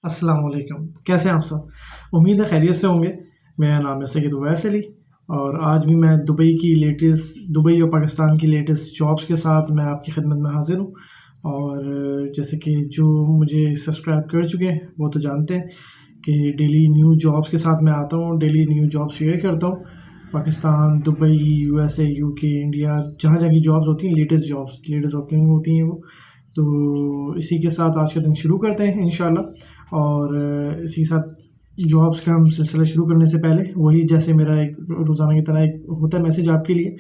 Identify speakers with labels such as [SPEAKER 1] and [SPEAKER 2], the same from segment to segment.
[SPEAKER 1] अस्सलाम वालेकुम। कैसे हैं आप सब? उम्मीद है खैरियत से होंगे। मेरा नाम है सैयद उवैस अली और आज भी मैं दुबई और पाकिस्तान की लेटेस्ट जॉब्स के साथ मैं आपकी खिदमत में हाज़िर हूँ। और जैसे कि जो मुझे सब्सक्राइब कर चुके हैं वो तो जानते हैं कि डेली न्यू जॉब्स के साथ मैं आता हूँ, डेली न्यू जॉब शेयर करता हूँ। Pakistan, Dubai, USA, UK, India, जहाँ-जहाँ की जॉब्स होती हैं, लेटेस्ट ओपनिंग होती हैं वो। तो इसी के साथ आज का दिन शुरू करते हैं इंशाल्लाह। और इसी के साथ जॉब्स का हम सिलसिला शुरू करने से पहले वही जैसे मेरा एक रोज़ाना की तरह एक होता है मैसेज आपके लिए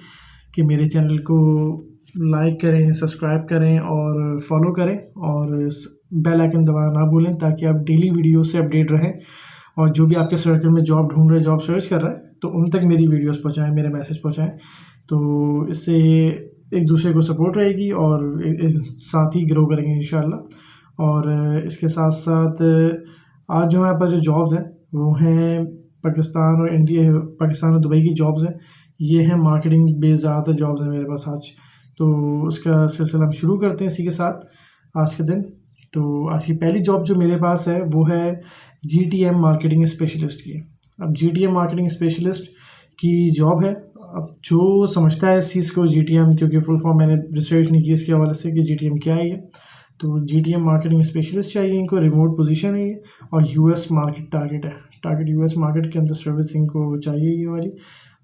[SPEAKER 1] कि मेरे चैनल को लाइक करें, सब्सक्राइब करें और फॉलो करें और बेल आइकन दबाना ना भूलें ताकि आप डेली वीडियो से अपडेट रहें। और जो भी आपके सर्कल में जॉब ढूंढ रहे, जॉब सर्च कर रहा है, तो उन तक मेरी वीडियोस पहुंचाएं, मेरे मैसेज पहुंचाएं। तो इससे एक दूसरे को सपोर्ट रहेगी और साथ ही ग्रो करेंगे इंशाल्लाह। और इसके साथ साथ आज जो हमारे पास जो जॉब्स हैं वो हैं पाकिस्तान और दुबई की जॉब्स हैं। ये हैं मार्केटिंग बेस्ड ज़्यादातर जॉब्स हैं मेरे पास आज। तो उसका सिलसिला हम शुरू करते हैं इसी के साथ आज के दिन। तो आज की पहली जॉब जो मेरे पास है वो है GTM मार्केटिंग स्पेशलिस्ट की। अब GTM मार्केटिंग स्पेशलिस्ट की जॉब है। अब जो समझता है इस चीज़ को GTM, क्योंकि फुल फॉर्म मैंने रिसर्च नहीं की इसके हवाले से कि GTM क्या है ये, तो GTM मार्केटिंग स्पेशलिस्ट चाहिए इनको। रिमोट पोजीशन है ये और US मार्केट टारगेट है। US मार्केट के अंदर सर्विस इनको चाहिए ये वाली।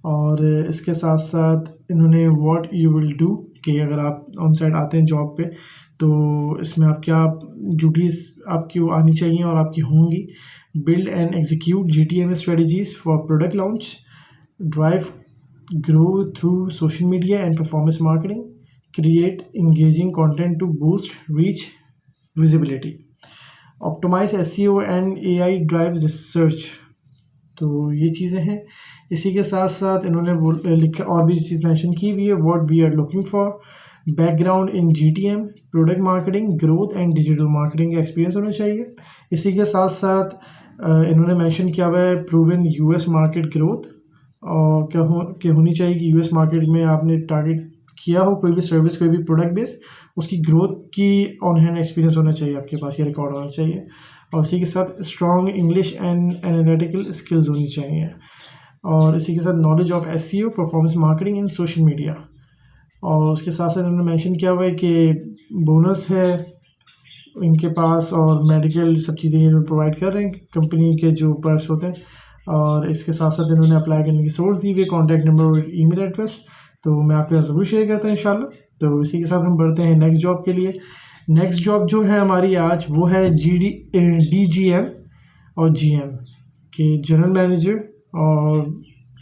[SPEAKER 1] और इसके साथ साथ इन्होंने व्हाट यू विल डू कि अगर आप ऑन साइड आते हैं जॉब पे तो इसमें आप क्या ड्यूटीज़ आपकी वो आनी चाहिए और आपकी होंगी। Build and execute GTM strategies for product launch, drive grow through social media and performance marketing, create engaging content to boost reach visibility, optimize SEO and AI drives research। तो ये चीज़ें हैं। इसी के साथ साथ इन्होंने लिखा और भी चीज़ मेंशन की हुई है। What we are looking for, background in GTM, product marketing, growth and digital marketing का एक्सपीरियंस होना चाहिए। इसी के साथ साथ इन्होंने मेंशन किया हुआ है प्रूवन US मार्केट ग्रोथ और क्या होनी चाहिए कि US मार्केट में आपने टारगेट किया हो कोई भी सर्विस, कोई भी प्रोडक्ट बेस, उसकी ग्रोथ की ऑन हैंड एक्सपीरियंस होना चाहिए आपके पास, ये रिकॉर्ड होना चाहिए। और इसी के साथ strong English and analytical skills होनी चाहिए। और इसी के साथ knowledge of SEO, performance marketing in social media. और उसके साथ साथ उन्होंने मेंशन किया हुआ है कि बोनस है इनके पास और मेडिकल सब चीज़ें ये प्रोवाइड कर रहे हैं, कंपनी के जो पर्क्स होते हैं। और इसके साथ साथ इन्होंने अप्लाई करने की सोर्स दी हुई है, कॉन्टैक्ट नंबर और ईमेल एड्रेस, तो मैं आपके साथ ज़रूर शेयर करता हूँ इंशाल्लाह। तो इसी के साथ हम बढ़ते हैं नेक्स्ट जॉब के लिए। नेक्स्ट जॉब जो है हमारी आज वो है DGM और GM के जनरल मैनेजर और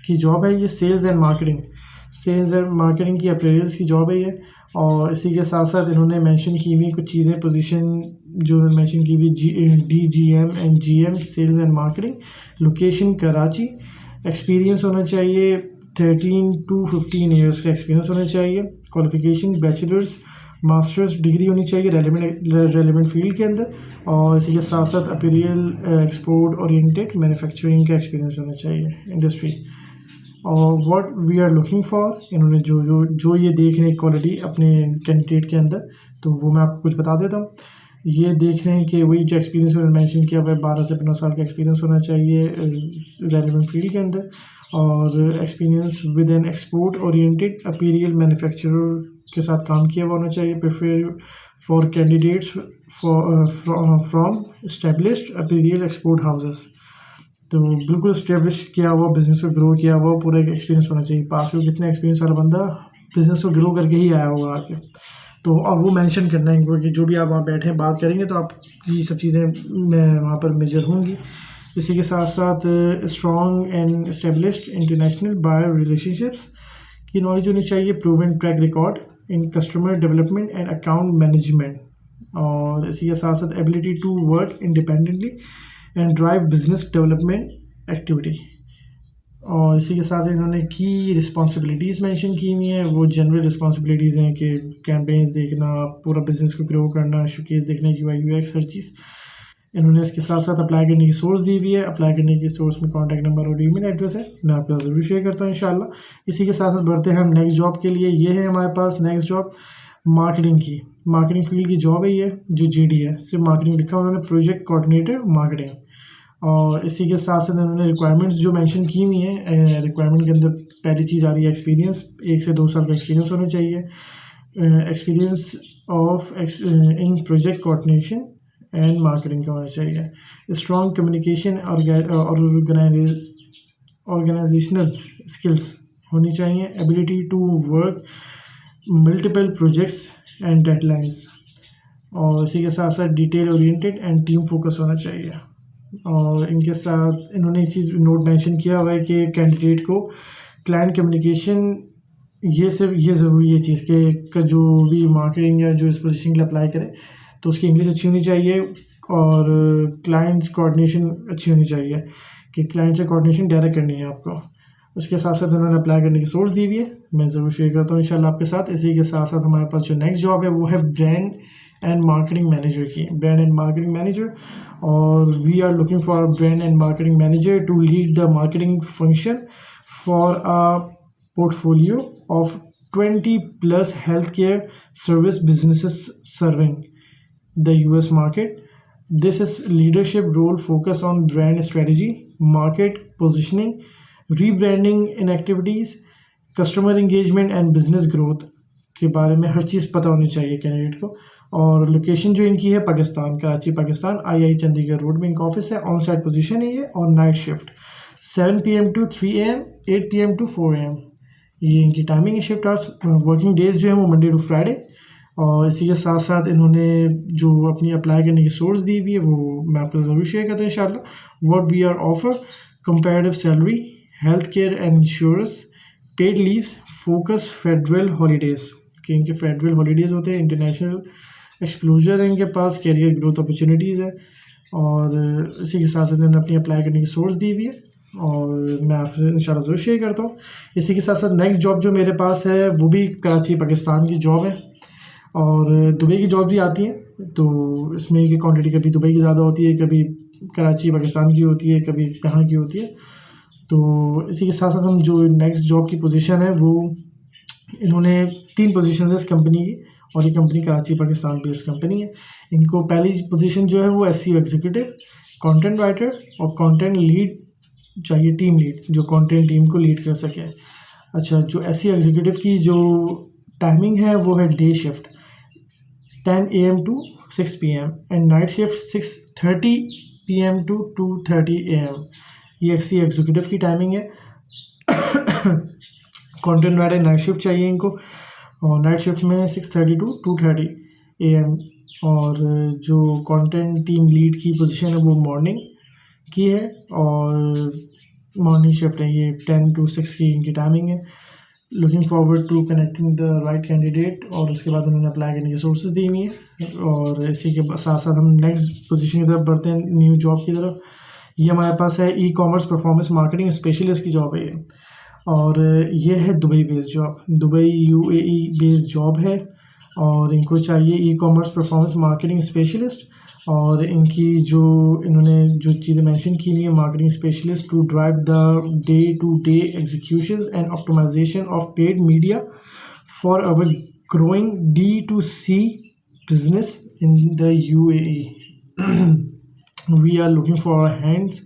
[SPEAKER 1] की जॉब है ये। सेल्स एंड मार्केटिंग की अपेयरेंस की जॉब है ये। और इसी के साथ साथ इन्होंने मेंशन की हुई कुछ चीज़ें, पोजीशन जो इन्होंने मेंशन की हुई DGM and GM sales and marketing, location Karachi, experience होना चाहिए 13 to 15 ईयर्स का एक्सपीरियंस होना चाहिए। क्वालिफिकेशन बैचलर्स मास्टर्स डिग्री होनी चाहिए रेलिवेंट फील्ड के अंदर। और इसी के साथ साथ अपीरियल एक्सपोर्ट ओरिएंटेड मैन्युफैक्चरिंग का एक्सपीरियंस होना चाहिए इंडस्ट्री। और what we are looking for, इन्होंने जो ये देख रहे हैं क्वालिटी अपने कैंडिडेट के अंदर, तो वो मैं आपको कुछ बता देता हूँ। ये देख रहे हैं कि वही जो एक्सपीरियंस उन्होंने मेंशन किया हुआ है 12 से 15 साल का एक्सपीरियंस होना चाहिए रेलिवेंट फील्ड के अंदर। और experience with an export oriented apparel manufacturer के साथ काम किया हुआ होना चाहिए। Prefer for candidates from established apparel export houses, तो बिल्कुल स्टेब्लिश किया हुआ बिज़नेस को ग्रो किया हुआ पूरा एक एक्सपीरियंस होना चाहिए। पास में कितना एक्सपीरियंस वाला बंदा बिज़नेस को ग्रो करके ही आया होगा आगे। तो अब वो मेंशन करना है इनको कि जो भी आप वहाँ बैठे बात करेंगे तो आपकी सब चीज़ें मैं वहाँ पर मेजर होंगी। इसी के साथ साथ strong and established international buyer relationships की नॉलेज होनी चाहिए। Proven track record in customer development and account management. और इसी के साथ साथ ability to work independently and drive business development activity. और इसी के साथ इन्होंने की रिस्पॉन्सिबिलिटीज़ मेंशन की हुई हैं। वो जनरल रिस्पॉन्सिबिलिटीज़ हैं कि कैंपेन्स देखना, पूरा बिजनेस को ग्रो करना, शोकेस देखना, UI UX हर चीज़। इन्होंने इसके साथ साथ अप्लाई करने की सोर्स दी हुई है। अप्लाई करने की सोर्स में कॉन्टैक्ट नंबर और ईमेल एड्रेस है, मैं आपके साथ ज़रूर शेयर करता हूँ इंशाल्लाह। इसी के साथ साथ बढ़ते हैं हम नेक्स्ट जॉब के लिए। ये है हमारे पास नेक्स्ट जॉब मार्केटिंग फील्ड की जॉब है ये, जो जीडी है, सिर्फ मार्केटिंग लिखा उन्होंने, प्रोजेक्ट कोऑर्डिनेटर मार्केटिंग। और इसी के साथ साथ उन्होंने रिक्वायरमेंट्स जो मेंशन की हुई हैं, रिक्वायरमेंट के अंदर पहली चीज़ आ रही है एक्सपीरियंस, 1 से 2 साल का एक्सपीरियंस होना चाहिए, experience in project coordination and marketing का होना चाहिए, स्ट्रॉन्ग कम्युनिकेशन और ऑर्गेनाइजेशनल स्किल्स होनी चाहिए, ability to work multiple projects and deadlines, और इसी के साथ साथ detail oriented and team focus होना चाहिए। और इनके साथ इन्होंने एक चीज़ नोट मेंशन किया हुआ है कि कैंडिडेट को क्लाइंट कम्युनिकेशन, ये ज़रूरी है चीज़ कि जो भी मार्केटिंग या जो इस पोजीशन के लिए अप्लाई करे तो उसकी इंग्लिश अच्छी होनी चाहिए, और क्लाइंट कोऑर्डिनेशन अच्छी होनी चाहिए कि क्लाइंट से कोऑर्डिनेशन डायरेक्ट करनी है आपको। उसके साथ साथ उन्होंने अप्लाई करने की सोर्स दी हुई है, मैं ज़रूर शेयर करता हूँ इंशाल्लाह आपके साथ। इसी के साथ साथ हमारे पास जो नेक्स्ट जॉब है वो है ब्रांड एंड मार्केटिंग मैनेजर और we are looking for brand and marketing manager to lead the marketing function for a portfolio of 20 plus healthcare service businesses serving the US market. This is leadership role focus on brand strategy, market positioning, rebranding in activities, customer engagement and business growth के बारे में हर चीज़ पता होनी चाहिए candidate को। और location जो इनकी है पाकिस्तान, कराची पाकिस्तान, आई चंडीगढ़ रोड में इनका ऑफिस है, ऑन साइट पोजीशन है ये, और night shift 7 PM to 3 AM, 8 PM to 4 AM ये इनकी टाइमिंग है। शिफ्ट आवर्स, वर्किंग डेज जो है वो मंडे टू फ्राइडे। और इसी के साथ साथ इन्होंने जो अपनी अप्लाई करने की सोर्स दी हुई है वो मैं आपको ज़रूर शेयर करता हूँ इंशाल्लाह। What we are offer, comparative salary, health care and insurance, paid leaves, focus federal holidays, कि इनके फेडरल हॉलीडेज़ होते हैं, इंटरनेशनल एक्सपोजर है इनके पास, कैरियर ग्रोथ अपॉर्चुनिटीज़ है। और इसी के साथ साथ इन्होंने अपनी अप्लाई करने की सोर्स दी हुई है और मैं आपसे इंशाल्लाह ज़रूर शेयर करता हूँ। इसी के साथ साथ नेक्स्ट जॉब जो मेरे पास है वो भी कराची पाकिस्तान की जॉब है, और दुबई की जॉब भी आती है, तो इसमें की क्वांटिटी कभी दुबई की ज़्यादा होती है, कभी कराची पाकिस्तान की होती है, कभी कहाँ की होती है। तो इसी के साथ साथ हम जो नेक्स्ट जॉब की पोजीशन है वो इन्होंने 3 पोजीशन है इस कंपनी की, और ये company Karachi Pakistan based company है। इनको पहली पोजीशन जो है वो SEO एग्जीक्यूटिव, कंटेंट राइटर और कंटेंट लीड चाहिए, टीम लीड जो कंटेंट टीम को लीड कर सके। अच्छा, जो SEO एग्जीक्यूटिव की जो टाइमिंग है वो है day shift 10 AM to 6 PM and night shift 6:30 PM to 2:30 AM। ये SEO एग्जीक्यूटिव की टाइमिंग है। कंटेंट राइटर नाइट शिफ्ट चाहिए इनको, और नाइट शिफ्ट में 6:30 to 2:30 AM। और जो कंटेंट टीम लीड की पोजीशन है वो मॉर्निंग की है, और मॉर्निंग शिफ्ट है ये 10 to 6 की इनकी टाइमिंग है। Looking forward to connecting the right candidate, और उसके बाद उन्होंने अप्लाई करने की सोर्सेज दी हुई है। और इसी के साथ साथ हम नेक्स्ट पोजीशन की तरफ बढ़ते हैं, न्यू जॉब की तरफ। ये हमारे पास है ई-कॉमर्स परफॉर्मेंस मार्केटिंग स्पेशलिस्ट की जॉब है ये, और ये है Dubai based job, Dubai UAE based job है। और इनको चाहिए ई-कॉमर्स परफॉर्मेंस मार्केटिंग स्पेशलिस्ट, और इनकी जो इन्होंने जो चीज़ें मेंशन की हुई है, marketing specialist to drive the day to day execution and optimisation of paid media for our growing D2C business in the UAE। We are looking for hands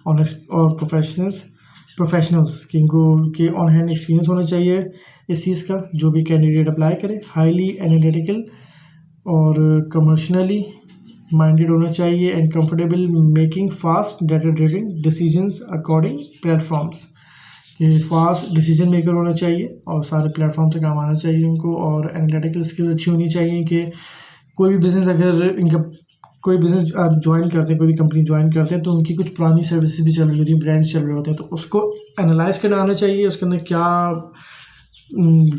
[SPEAKER 1] on और प्रोफेशनल्स कि इनको के ऑन हैंड एक्सपीरियंस होना चाहिए इस चीज़ का, जो भी कैंडिडेट अप्लाई करे। हाईली एनालिटिकल और कमर्शियली माइंडेड होना चाहिए and comfortable making fast data driven decisions according platforms, कि फास्ट डिसीजन मेकर होना चाहिए और सारे प्लेटफॉर्म से काम आना चाहिए उनको। और एनालिटिकल स्किल्स अच्छी होनी चाहिए कि कोई भी बिज़नेस, अगर इनका कोई बिज़नेस आप ज्वाइन करते हैं, कोई भी कंपनी ज्वाइन करते हैं, तो उनकी कुछ पुरानी सर्विसेज भी चल रही होती है, ब्रांड्स चल रहे होते हैं, तो उसको एनालाइज करना आना चाहिए, उसके अंदर क्या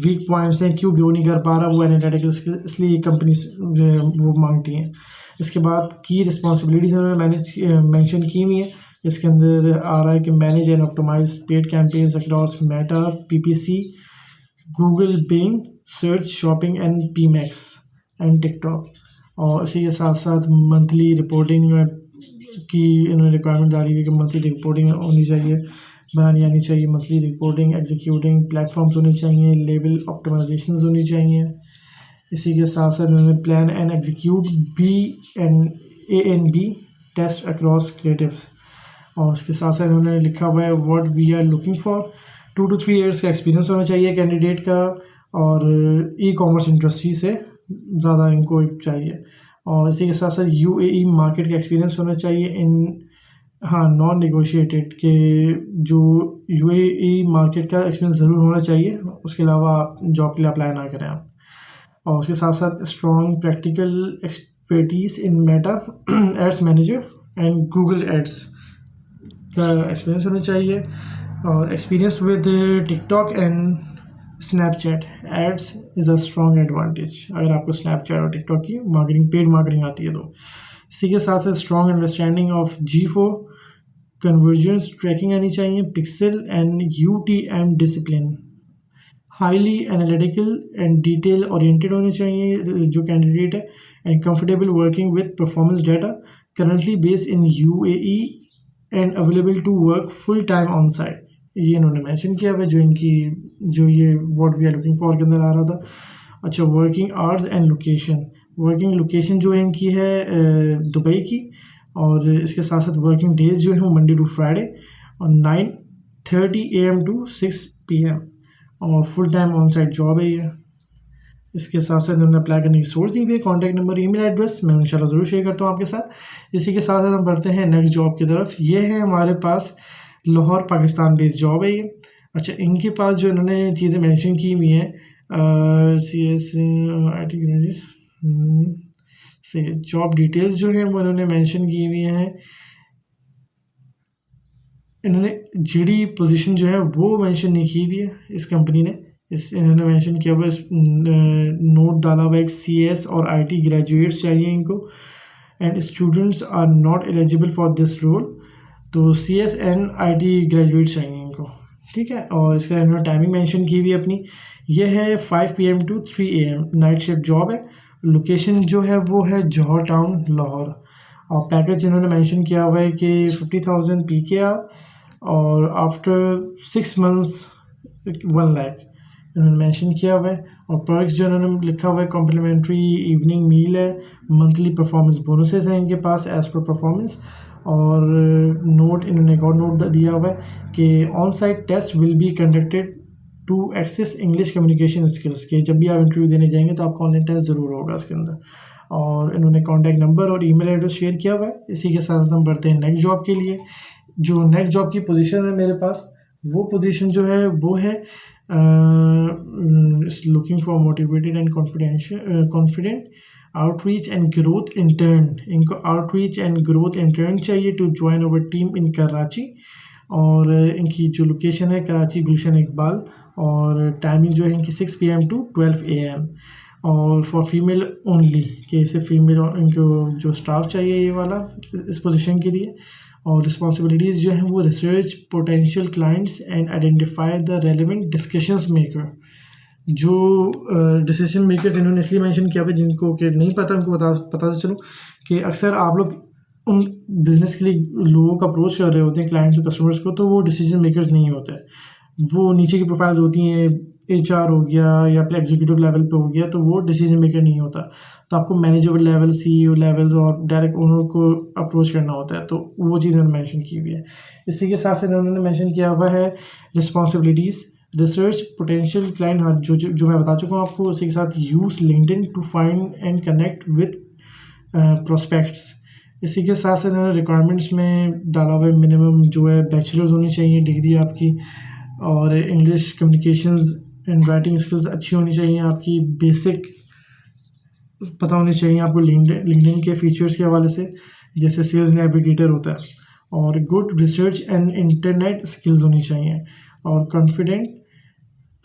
[SPEAKER 1] वीक पॉइंट्स हैं, क्यों ग्रो नहीं कर पा रहा, वो एनालिटिकल स्किल इसलिए ये कंपनी वो मांगती हैं। इसके बाद की रिस्पॉन्सिबिलिटीज उन्होंने मेंशन की हुई है, इसके अंदर आ रहा है कि manage and optimise paid campaigns across Meta, PPC, Google, Bing, search, shopping and PMax and TikTok. और इसी के साथ साथ मंथली रिपोर्टिंग की इन्होंने रिक्वायरमेंट डाली हुई है कि मंथली रिपोर्टिंग होनी चाहिए, बनानी आनी चाहिए मंथली रिपोर्टिंग, एग्जीक्यूटिंग प्लेटफॉर्म्स होने चाहिए, लेवल ऑप्टिमाइजेशन होनी चाहिए, इसी के साथ साथ इन्होंने plan and execute BANB test across creatives, और उसके साथ साथ इन्होंने लिखा हुआ है what we are looking for 2 to 3 years का एक्सपीरियंस होना चाहिए कैंडिडेट का, और ई-कॉमर्स इंडस्ट्री से ज़्यादा इनको चाहिए, और इसी के साथ साथ UAE मार्केट का एक्सपीरियंस होना चाहिए इन, हाँ, नॉन नेगोशिएटेड के जो UAE मार्केट का एक्सपीरियंस ज़रूर होना चाहिए, उसके अलावा आप जॉब के लिए अप्लाई ना करें आप। और उसके साथ साथ strong practical expertise in Meta ads manager and Google ads का एक्सपीरियंस होना चाहिए, और experience with TikTok and Snapchat ads is a strong advantage, अगर आपको स्नैपचैट और टिकटॉक की मार्केटिंग, पेड मार्केटिंग आती है तो। इसी के साथ साथ strong understanding of G4 conversion tracking आनी चाहिए, pixel and UTM discipline, highly analytical and detail oriented होने चाहिए जो कैंडिडेट है, and comfortable working with performance data, currently based in UAE and available to work full time on site, ये इन्होंने mention किया हुआ है जो इनकी, जो ये what we are looking for के अंदर आ रहा था। अच्छा, working hours and location, working location जो है इनकी है दुबई की, और इसके साथ साथ वर्किंग डेज जो है वो मंडे टू फ्राइडे, और 9:30 AM to 6 PM, और full time on site job है ये। इसके साथ साथ उन्होंने अप्लाई करने की सोर्स दी हुई है, कॉन्टैक्ट नंबर, ईमेल एड्रेस मैं इंशाल्लाह ज़रूर शेयर करता हूँ आपके साथ। इसी के साथ साथ हम बढ़ते हैं नेक्स्ट जॉब की तरफ। ये है हमारे पास लाहौर पाकिस्तान बेस्ड जॉब है ये। अच्छा, इनके पास जो इन्होंने चीज़ें मेंशन की हुई हैं, CS IT से जॉब डिटेल्स जो हैं वो इन्होंने मेंशन की हुई हैं, इन्होंने GD पोजीशन जो है वो मेंशन नहीं की हुई है इस कंपनी ने, इस इन्होंने मेंशन किया हुआ नोट डाला हुआ एक CS और IT ग्रेजुएट्स चाहिए इनको, and students are not eligible for this role, तो CS एंड IT ग्रेजुएट्स चाहिए इनको, ठीक है। और इसका इन्होंने टाइमिंग मेंशन की हुई है अपनी, ये है 5 PM to 3 AM, night shift job है। लोकेशन जो है वो है जौहर टाउन लाहौर, और पैकेज इन्होंने मेंशन किया हुआ है कि 50,000 PKR, और आफ्टर 6 मंथ्स 1 लाख इन्होंने मेंशन किया हुआ है। और पर्क्स जो इन्होंने लिखा हुआ है, कॉम्प्लीमेंट्री इवनिंग मील है, मंथली परफॉर्मेंस बोनसेस हैं इनके पास एज पर परफॉर्मेंस, और नोट इन्होंने एक और नोट दिया हुआ है कि on site test will be conducted to assess English communication skills के, जब भी आप इंटरव्यू देने जाएंगे तो आपका ऑनलाइन टेस्ट ज़रूर होगा इसके अंदर, और इन्होंने कॉन्टैक्ट नंबर और ईमेल एड्रेस शेयर किया हुआ है। इसी के साथ हम बढ़ते हैं नेक्स्ट जॉब के लिए। जो नेक्स्ट जॉब की पोजीशन है मेरे पास, वो पोजीशन जो है वो है looking for motivated and confident outreach and growth intern, इनको आउटरीच एंड ग्रोथ इंटर्न चाहिए टू ज्वाइन अवर टीम इन कराची, और इनकी जो लोकेशन है कराची गुलशन इकबाल, और टाइमिंग जो है इनकी 6 PM to 12 AM, और फॉर फीमेल ओनली, कि सिर्फ फीमेल इनको जो स्टाफ चाहिए ये वाला इस पोजीशन के लिए। और रिस्पॉन्सिबिलिटीज़ जो हैं वो research potential clients and identify the relevant discussions maker, जो डिसीजन मेकर्स इन्होंने इसलिए मेंशन किया हुआ जिनको कि नहीं पता उनको पता चलो कि अक्सर आप लोग उन बिज़नेस के लिए लोगों को अप्रोच कर रहे होते हैं, क्लाइंट्स और कस्टमर्स को, तो वो डिसीजन मेकर्स नहीं होते, वो नीचे की प्रोफाइल्स होती हैं, HR हो गया या फिर एग्जीक्यूटिव लेवल पे हो गया, तो वो डिसीजन मेकर नहीं होता, तो आपको मैनेजर लेवल, CEO लेवल्स और डायरेक्ट ओनर को अप्रोच करना होता है, तो वो चीज़ उन्होंने मेंशन की हुई है। इसी के साथ साथ उन्होंने मेंशन किया हुआ है रिस्पॉन्सिबिलिटीज़ रिसर्च पोटेंशियल क्लाइंट, हाँ, जो मैं बता चुका हूँ आपको। उसी के साथ use LinkedIn to find and connect with prospects. इसी के साथ साथ इन्होंने रिक्वायरमेंट्स में डाला हुआ है मिनिमम जो है बैचलर्स होनी चाहिए डिग्री आपकी, और English communications and writing skills अच्छी होनी चाहिए आपकी, बेसिक पता होनी चाहिए आपको लिंक्डइन के फीचर्स के हवाले से, जैसे सेल्स नेविगेटर होता है, और good research and internet skills होनी चाहिए, और confident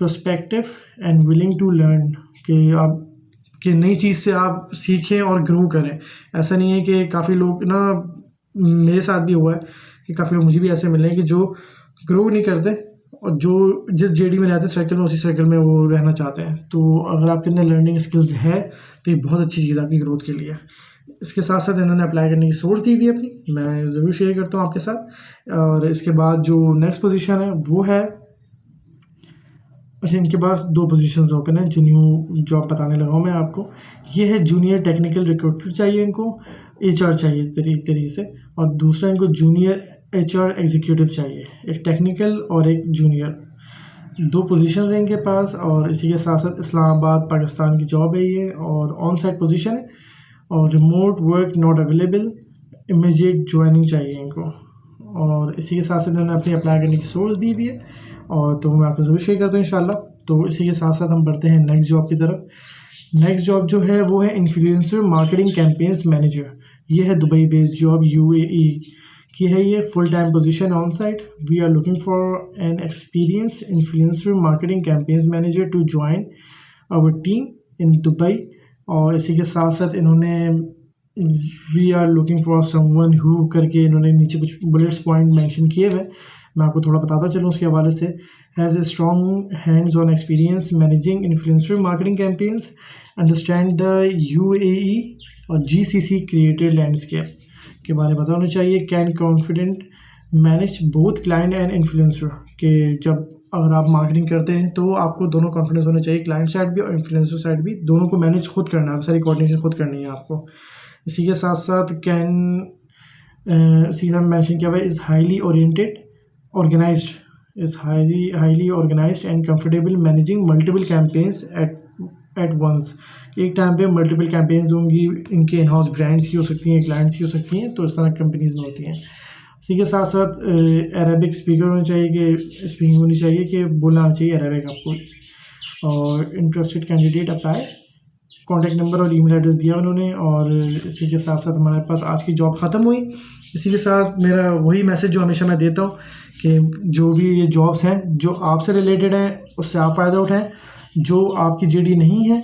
[SPEAKER 1] prospective and willing to learn, कि आप कि नई चीज़ से आप सीखें और ग्रो करें। ऐसा नहीं है कि काफ़ी लोग ना, मेरे साथ भी हुआ है कि काफ़ी लोग मुझे भी ऐसे मिले हैं कि जो ग्रो नहीं करते, और जो जिस JD में रहते सर्कल में उसी सर्कल में वो रहना चाहते हैं। तो अगर आपके अंदर लर्निंग स्किल्स है तो ये बहुत अच्छी चीज़ है आपकी ग्रोथ के लिए। इसके साथ साथ इन्होंने अप्लाई करने की सोर्स दी हुई है अपनी, मैं ज़रूर शेयर करता हूँ आपके साथ। और इसके बाद जो नेक्स्ट पोजीशन है वो है अच्छा, इनके पास 2 पोजीशंस ओपन हैं जो न्यू जॉब बताने लगा हूँ मैं आपको। ये है जूनियर टेक्निकल रिक्रूटर चाहिए इनको, एचआर चाहिए तरीके से, और दूसरा इनको जूनियर एचआर एग्जीक्यूटिव चाहिए, एक टेक्निकल और एक जूनियर। 2 पोजीशंस हैं इनके पास, और इसी के साथ साथ इस्लामाबाद पाकिस्तान की जॉब है ये, और ऑन साइट पोजीशन है, और remote work not available, immediate joining चाहिए इनको। और इसी के साथ साथ इन्होंने अपनी अप्लाई करने की सोर्स दी हुई है, और तो मैं आपको ज़रूर शेयर करता हूँ इंशाल्लाह। तो इसी के साथ साथ हम बढ़ते हैं नेक्स्ट जॉब की तरफ। नेक्स्ट जॉब जो है वो है इन्फ्लुएंसर मार्केटिंग कैंपेन्स मैनेजर। ये है दुबई बेस्ड जॉब, यूएई की है ये, full time position on site. We are looking for an experience influencer marketing campaigns manager to join our team in Dubai. और इसी के साथ साथ इन्होंने we are looking for someone who करके इन्होंने नीचे कुछ बुलेट्स पॉइंट मेंशन किए हुए, मैं आपको थोड़ा बताता चलूँ उसके हवाले से। Has a strong hands on experience managing influencer marketing campaigns, understand the UAE और जीसीसी क्रिएटेड लैंडस्केप के बारे में पता होना चाहिए। Can confident manage both client and influencer, के जब अगर आप मार्केटिंग करते हैं तो आपको दोनों कॉन्फिडेंस होना चाहिए, क्लाइंट साइड भी और इन्फ्लुएंसर साइड भी, दोनों को मैनेज खुद करना है, सारी कोऑर्डिनेशन खुद करनी है आपको। इसी के साथ साथ इसी का मैंशन किया हुआ है, is highly oriented organised, is highly organised and comfortable managing multiple campaigns at once. एक टाइम पे मल्टीपल कैंपेन्स होंगी, इनके इन हाउस ब्रांड्स की हो सकती हैं, क्लाइंट्स की हो सकती हैं, तो इस तरह कंपनीज में होती हैं। इसी के साथ साथ अरेबिक स्पीकर होना चाहिए, कि स्पीकिंग होनी चाहिए, कि बोलना आना चाहिए अरेबिक आपको। और interested candidate apply, contact number और ईमेल एड्रेस दिया उन्होंने। और इसी के साथ साथ हमारे पास आज की जॉब ख़त्म हुई। इसी के साथ मेरा वही मैसेज जो हमेशा मैं देता हूँ कि जो भी ये जॉब्स हैं जो आपसे रिलेटेड हैं उससे आप फ़ायदा उठाएं, जो आपकी जेडी नहीं है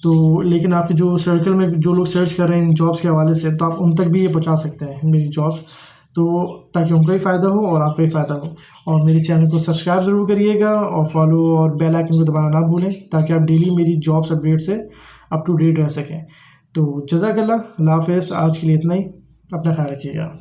[SPEAKER 1] तो लेकिन आपके जो सर्कल में जो लोग सर्च कर रहे हैं इन जॉब्स के हवाले से, तो आप उन तक भी ये पहुँचा सकते हैं मेरी जॉब्स, तो ताकि उनका ही फ़ायदा हो और आपका ही फ़ायदा हो। और मेरे चैनल को सब्सक्राइब ज़रूर करिएगा और फॉलो और बेल आइकन को दबाना ना भूलें, ताकि आप डेली मेरी जॉब्स अपडेट से अप टू डेट रह सकें। तो जज़ाकल्लाह, अल्लाह हाफ़िज़। आज के लिए इतना ही, अपना ख्याल रखिएगा।